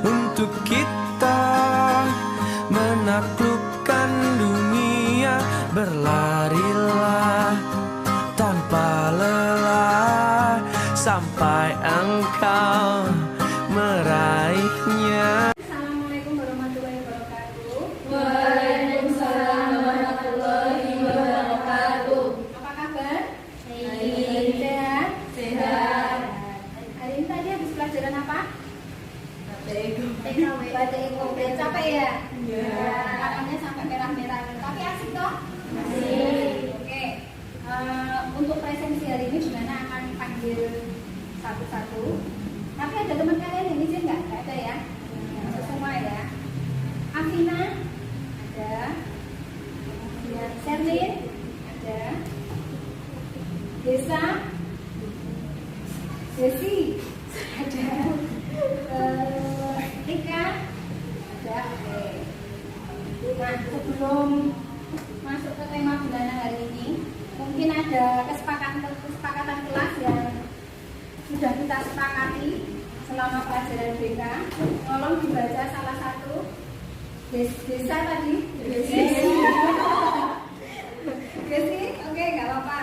untuk kita menaklukkan dunia. Berlarilah tanpa lelah sampai engkau meraihnya. Assalamualaikum warahmatullahi wabarakatuh. Waalaikumsalam warahmatullahi wabarakatuh. Apa kabar? Baik. Sehat? Sehat. Hari ini tadi habis pelajaran apa? TKW. Udah capek ya? Iya. Tangannya sampai merah-merah. Tapi asik toh? Asik. Oke. Untuk presensi hari ini gimana akan panggil satu-satu. Tapi ada teman kalian yang izin nggak? Nggak ada ya? Masuk semua ya. Afina ada. Kemudian Sherlyn ada. Desa, Desi ada. Rika ada. Oke. Nah, sebelum masuk ke tema bulanan hari ini, mungkin ada kesepakatan kelas yang sudah kita sepakati selama pelajaran BK. Tolong dibaca salah satu desa tadi. Desi. Desi, oke, nggak apa-apa.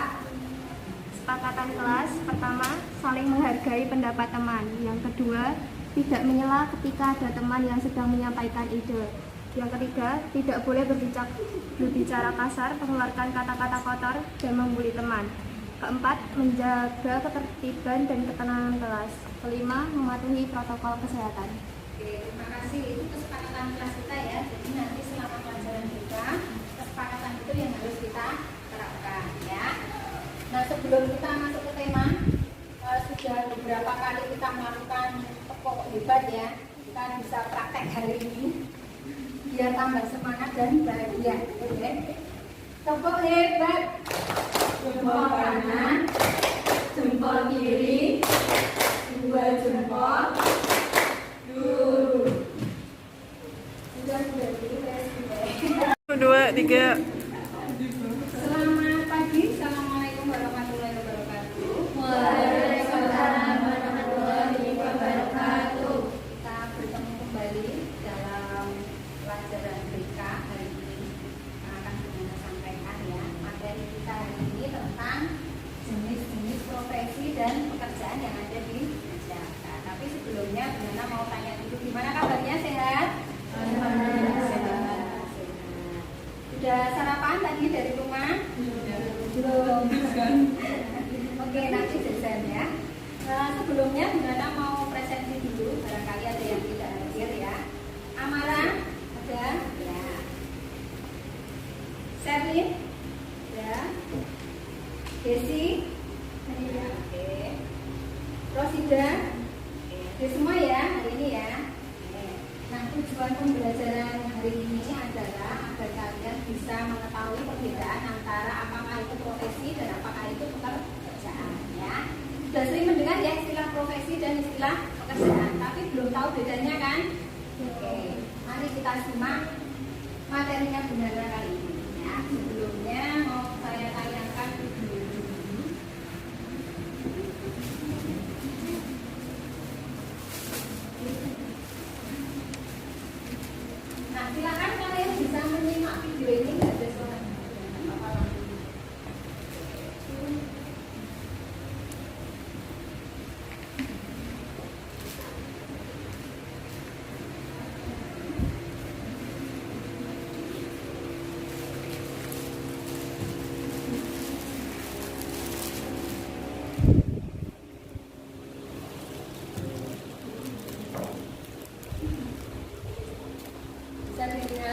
Kesepakatan kelas pertama, saling menghargai pendapat teman. Yang kedua, tidak menyela ketika ada teman yang sedang menyampaikan ide. Yang ketiga, tidak boleh berbicara kasar, mengeluarkan kata-kata kotor, dan membuli teman. Keempat, menjaga ketertiban dan ketenangan kelas. Kelima, mematuhi protokol kesehatan. Oke, terima kasih. Itu kesepakatan kelas kita ya. Jadi nanti selama pelajaran kita, kesepakatan itu yang harus kita terapkan ya. Nah, sebelum kita masuk ke tema, sudah beberapa kali kita melakukan tepuk hebat ya. Kita bisa praktek hari ini biar tambah semangat dan bahagia. Oke. Tepuk hebat. Jempol kanan, Jempol kiri, dua jempol, dulu. sudah sudah. 2, 3. Selamat pagi. Assalamualaikum warahmatullahi wabarakatuh. Waalaikumsalam warahmatullahi wabarakatuh. Kita bertemu kembali dalam pelajaran BK hari ini. Akan kita sampaikan ya materi kita hari ini tentang jenis-jenis profesi dan pekerjaan yang ada di masyarakat. Tapi sebelumnya Bunda mau tanya dulu, gimana kabarnya? Sehat? Sehat. Sudah sarapan tadi dari rumah? Belum. Oke, nanti jajan ya. Sebelumnya Bunda mau presentasi dulu, barangkali ada yang tidak hadir ya. Amara ada? Ya. Sherlyn ada? Desi? Ya. Oke. Rosida? Oke, semua ya hari ini ya. Oke. Nah, tujuan pembelajaran hari ini adalah agar kalian bisa mengetahui perbedaan antara apakah itu profesi dan apakah itu pekerjaan ya. Sudah sering mendengar ya istilah profesi dan istilah pekerjaan, tapi belum tahu bedanya kan? Oke, mari kita simak materinya benar kali ini ya. Sebelumnya mau saya tayangkan video dulu. Nah, silakan kalian bisa menyimak video ini, nggak ada suara. Bisa dilihat.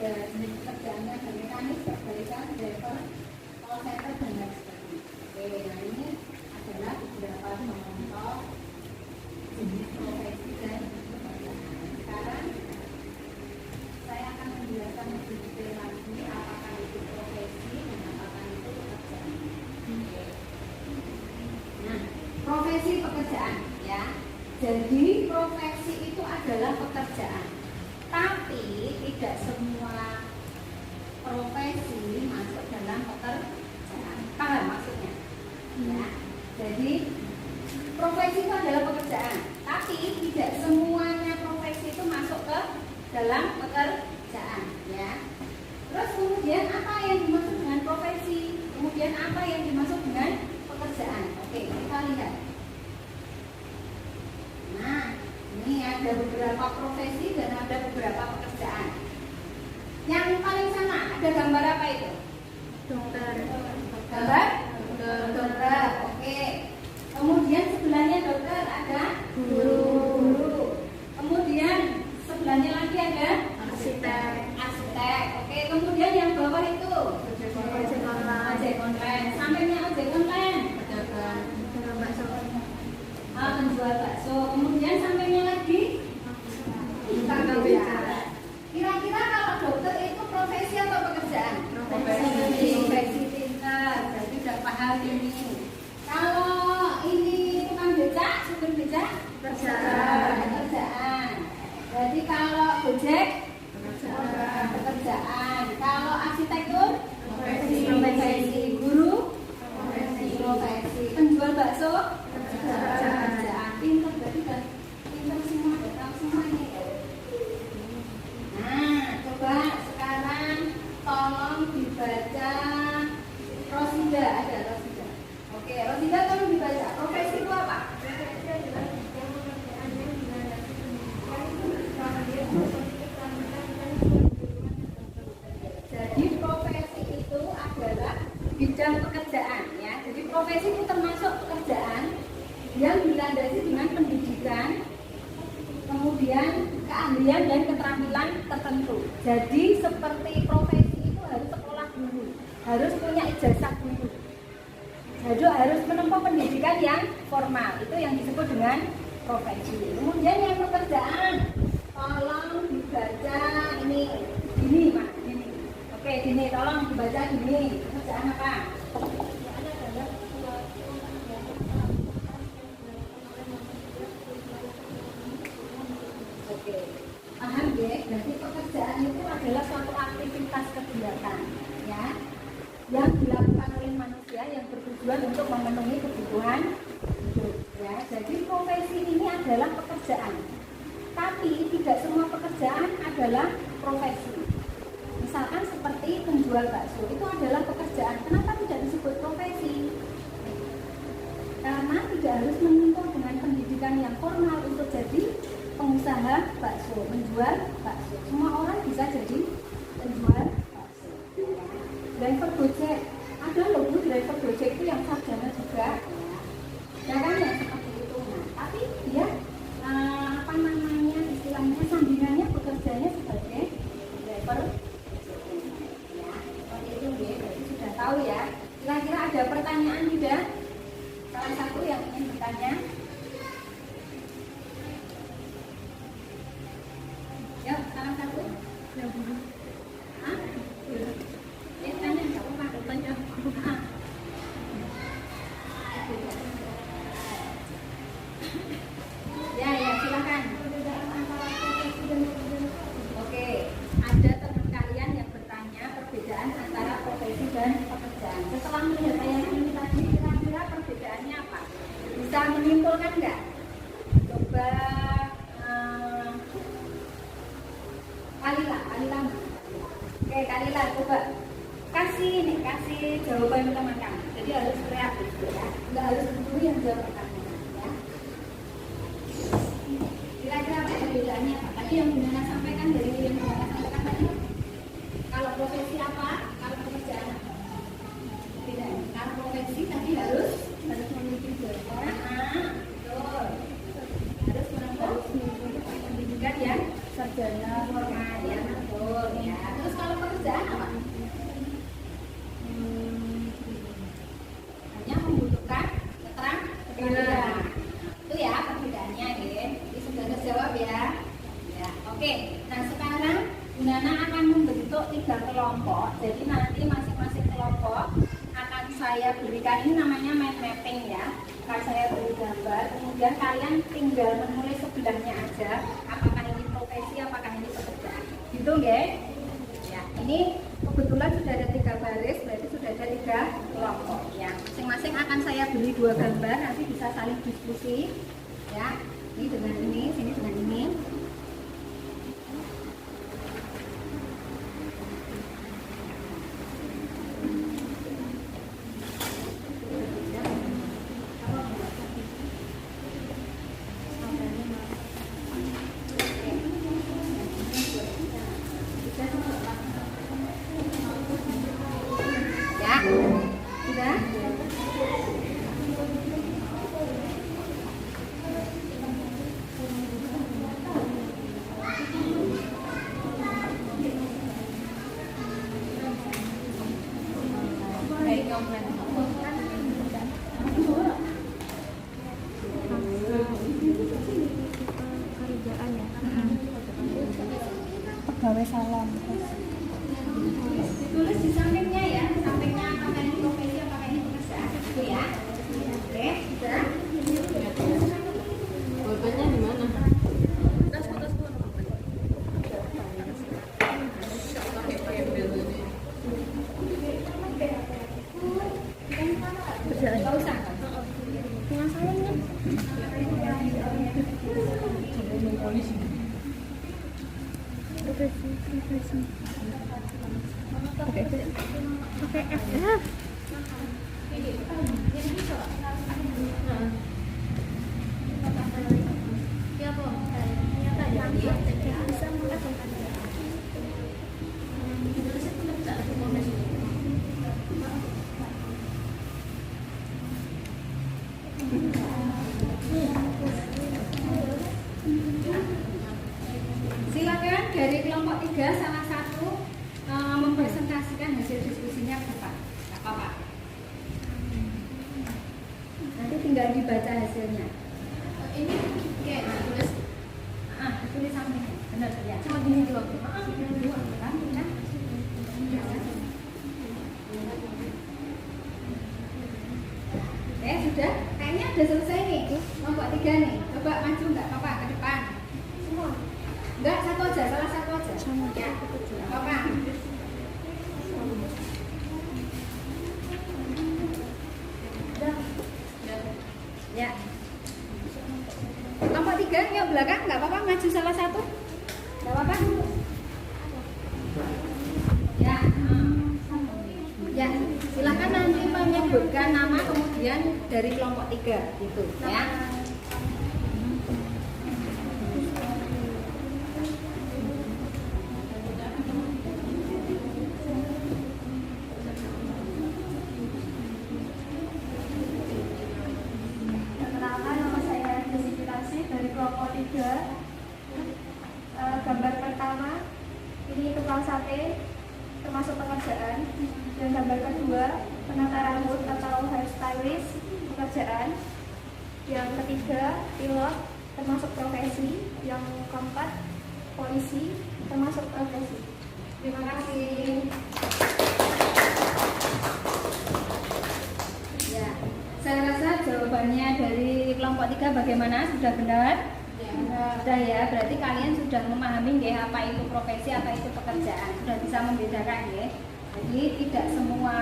ada jenis pekerjaannya, ada mekanik, perbaikan, driver, call center dan lain sebagainya. Oke, nah ini adalah beberapa contoh jenis profesi dan pekerjaan. Sekarang saya akan menjelaskan lebih detail lagi apakah itu profesi dan apakah itu pekerjaan. Oke. Nah, profesi pekerjaan ya. Jadi profesi itu adalah pekerjaan. Tapi tidak semua profesi masuk dalam pekerjaan. Paham maksudnya? Ya. Jadi profesi itu adalah pekerjaan, tapi tidak semuanya profesi itu masuk ke dalam pekerjaan, ya. Terus kemudian apa yang dimaksud dengan profesi? Kemudian apa yang dimaksud dengan pekerjaan? Oke, kita lihat. Nah, ini ada beberapa profesi dan ada beberapa pekerjaan. Yang paling sama, ada gambar apa itu? Dokter. Gambar? Dokter. Oke. Kemudian sebelahnya dokter ada guru. Kemudian sebelahnya lagi ada Arsitek. arsitek. Oke. Kemudian yang bawah itu ojek online. Sampingnya ojek online. Penjual bakso. Kemudian sampingnya lagi tukang bicara. Kira-kira kalau dokter itu profesi atau pekerjaan? Profesi pintar. Jadi sudah paham ini. Kalau ini tukang becak, supir becak, pekerjaan. Jadi kalau gojek, pekerjaan. Kalau arsitektur, profesi. Guru, profesi. Penjual bakso, pekerjaan. Pintar berarti kan pintar semua, udah tahu semua ini. Nah, coba sekarang tolong dibaca Rosida, ada Rosida. Oke, Rosida tolong dibaca. Profesi itu apa? Jadi profesi itu adalah bidang pekerjaan, ya. Jadi profesi itu termasuk pekerjaan yang dilandasi dengan pendidikan, kemudian keahlian dan keterampilan tertentu. Jadi seperti profesi itu harus sekolah dulu, harus punya ijazah dulu. Jadi harus menempuh pendidikan yang formal, itu yang disebut dengan profesi. Kemudian yang pekerjaan, tolong dibaca ini Mak, ini. Oke, gini, tolong dibaca gini. Pekerjaan apa? Oke, paham ya? Berarti pekerjaan itu adalah suatu aktivitas kegiatan, ya, yang dilakukan oleh manusia yang bertujuan untuk memenuhi kebutuhan hidup, ya. Jadi profesi ini adalah pekerjaan, tapi tidak semua pekerjaan adalah profesi. Misalkan seperti penjual bakso, itu adalah pekerjaan. Kenapa tidak disebut profesi? Karena tidak harus menempuh dengan pendidikan yang formal untuk jadi pengusaha bakso, menjual bakso. Semua orang bisa jadi penjual bakso. Driver Gojek, ada loh Bu, driver Gojek itu yang sarjana juga, ya kan, yang seperti itu. Nah, tapi dia apa namanya, istilahnya sambingannya bekerjanya sebagai driver Gojek. Ya, seperti itu ya, berarti sudah tahu ya. Kira-kira ada pertanyaan tidak? Salah satu yang ingin bertanya? Ya, salah satu. Hah? Tanya, nggak apa-apa. Tanya. Ya, silakan. Oke, ada teman kalian yang bertanya perbedaan antara profesi dan pekerjaan. Setelah melihat tayangan ini tadi, kira-kira perbedaannya apa? Bisa menyimpulkan nggak? Coba Kalila. Oke, Kalila, coba kasih jawaban teman kamu. Jadi harus kreatif, ya. Nggak harus dulu yang jawab pertanyaan, ya. Kira-kira apa perbedaannya apa? Tadi yang Bunda sampaikan, dari yang Bunda sampaikan tadi. Kalau profesi apa? Kalau pekerjaan apa? Bedanya. Kalau profesi tadi harus memiliki gelar. Betul. Harus menempuh pendidikan yang sarjana formal, ya, betul, ya. Terus terbentuk 3 kelompok. Jadi nanti masing-masing kelompok akan saya berikan, ini namanya mind mapping ya. Akan saya beri gambar, kemudian kalian tinggal menulis sebelahnya aja. Apakah ini profesi, apakah ini pekerjaan. Gitu nggih? Ya, ini kebetulan sudah ada 3 baris, berarti sudah ada 3 kelompok ya. Masing-masing akan saya beri 2 gambar, nanti bisa saling diskusi ya. Ini dengan ini, sini dengan ini. Ya, sudah. Kerjaan ya. Pegawai salon. Ditulis di sampingnya ya, sampingnya apakah ini profesi, apakah ini pekerjaan, gitu ya. Oke, sudah. Pulpennya di mana? Nggak usah. Pakai F ya. Silakan dari kelompok 3 salah satu mempresentasikan hasil diskusinya ke depan. Nggak apa-apa. Nanti tinggal dibaca hasilnya. Ini kayak tulis Tulis sampingnya. Benar ya. cuma gini doang. Kan, ya. Sudah. Kayaknya udah selesai nih. Kelompok 3 nih. Coba maju nggak apa-apa ke depan. Semua. Enggak, satu aja, salah satu aja. Ya, nggak apa-apa. Ya. Kelompok 3 yang belakang nggak apa-apa, maju salah satu. Nggak apa-apa. Ya. Ya, silakan nanti menyebutkan nama kemudian dari kelompok 3 gitu ya. Perkenalkan, nama saya Desi dari kelompok 3. Gambar pertama ini tukang sate termasuk pekerjaan, dan gambar kedua penata rambut atau hairstylist pekerjaan, yang ketiga pilot termasuk profesi, yang keempat polisi termasuk profesi. Terima kasih. Ya, saya rasa jawabannya dari kelompok 3 bagaimana? Sudah benar? Sudah ya, berarti kalian sudah memahami ya, apa itu profesi, apa itu pekerjaan. Sudah bisa membedakan ya. Jadi tidak semua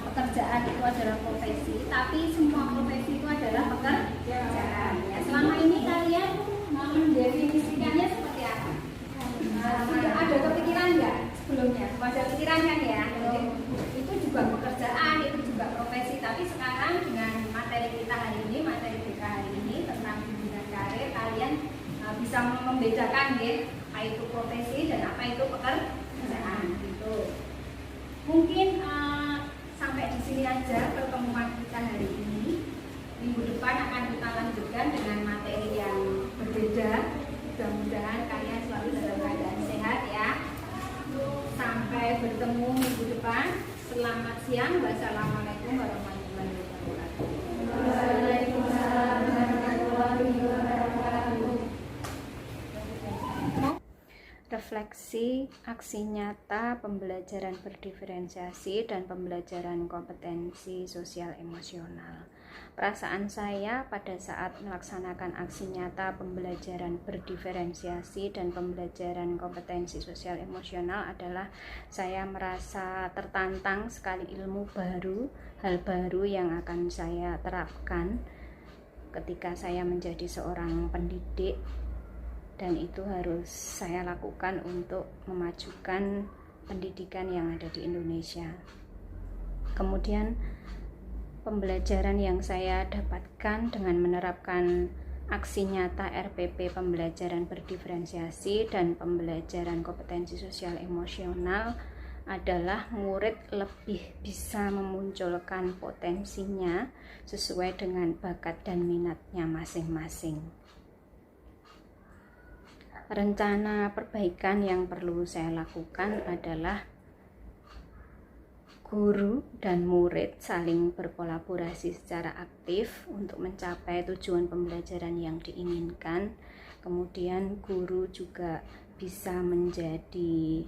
pekerjaan itu adalah profesi, tapi semua profesi itu adalah pekerjaan. Ya, selama ini kalian mendefinisikannya seperti apa? Sudah ada kepikiran nggak sebelumnya? Ada pikiran kan ya? Itu juga pekerjaan, itu juga profesi. Tapi sekarang dengan materi kita hari ini, materi BK hari ini tentang bimbingan karir, kalian bisa membedakan ya, apa itu profesi dan apa itu pekerjaan. Gitu. Mungkin sampai di sini aja pertemuan kita hari ini. Minggu depan akan kita lanjutkan dengan materi yang berbeda. Mudah-mudahan kalian selalu dalam keadaan sehat ya. Sampai bertemu minggu depan. Selamat siang. Wassalamualaikum warahmatullahi wabarakatuh. Waalaikumsalam warahmatullahi wabarakatuh. refleksi aksi nyata pembelajaran berdiferensiasi dan pembelajaran kompetensi sosial emosional. Perasaan saya pada saat melaksanakan aksi nyata pembelajaran berdiferensiasi dan pembelajaran kompetensi sosial emosional adalah saya merasa tertantang sekali ilmu baru, hal baru yang akan saya terapkan ketika saya menjadi seorang pendidik, dan itu harus saya lakukan untuk memajukan pendidikan yang ada di Indonesia. Kemudian pembelajaran yang saya dapatkan dengan menerapkan aksi nyata RPP pembelajaran berdiferensiasi dan pembelajaran kompetensi sosial emosional adalah murid lebih bisa memunculkan potensinya sesuai dengan bakat dan minatnya masing-masing. Rencana perbaikan yang perlu saya lakukan adalah guru dan murid saling berkolaborasi secara aktif untuk mencapai tujuan pembelajaran yang diinginkan. Kemudian guru juga bisa menjadi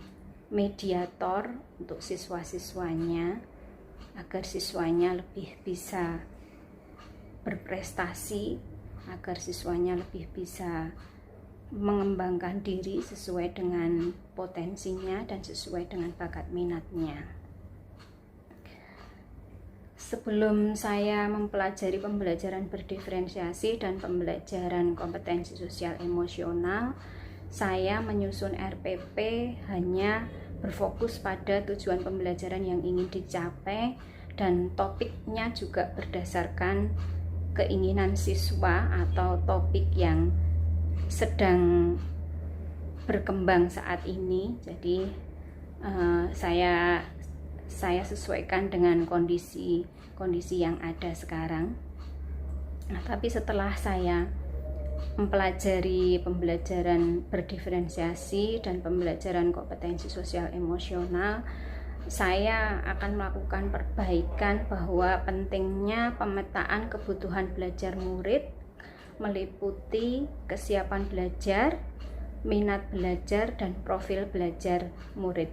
mediator untuk siswa-siswanya agar siswanya lebih bisa berprestasi, agar siswanya lebih bisa mengembangkan diri sesuai dengan potensinya dan sesuai dengan bakat minatnya. Sebelum saya mempelajari pembelajaran berdiferensiasi dan pembelajaran kompetensi sosial emosional, saya menyusun RPP hanya berfokus pada tujuan pembelajaran yang ingin dicapai, dan topiknya juga berdasarkan keinginan siswa atau topik yang sedang berkembang saat ini. Jadi saya sesuaikan dengan kondisi yang ada sekarang. Nah, tapi setelah saya mempelajari pembelajaran berdiferensiasi dan pembelajaran kompetensi sosial emosional, saya akan melakukan perbaikan bahwa pentingnya pemetaan kebutuhan belajar murid meliputi kesiapan belajar, minat belajar, dan profil belajar murid.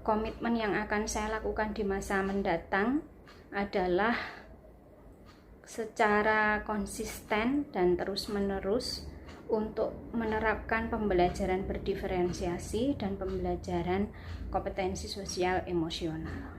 Komitmen yang akan saya lakukan di masa mendatang adalah secara konsisten dan terus-menerus untuk menerapkan pembelajaran berdiferensiasi dan pembelajaran kompetensi sosial emosional.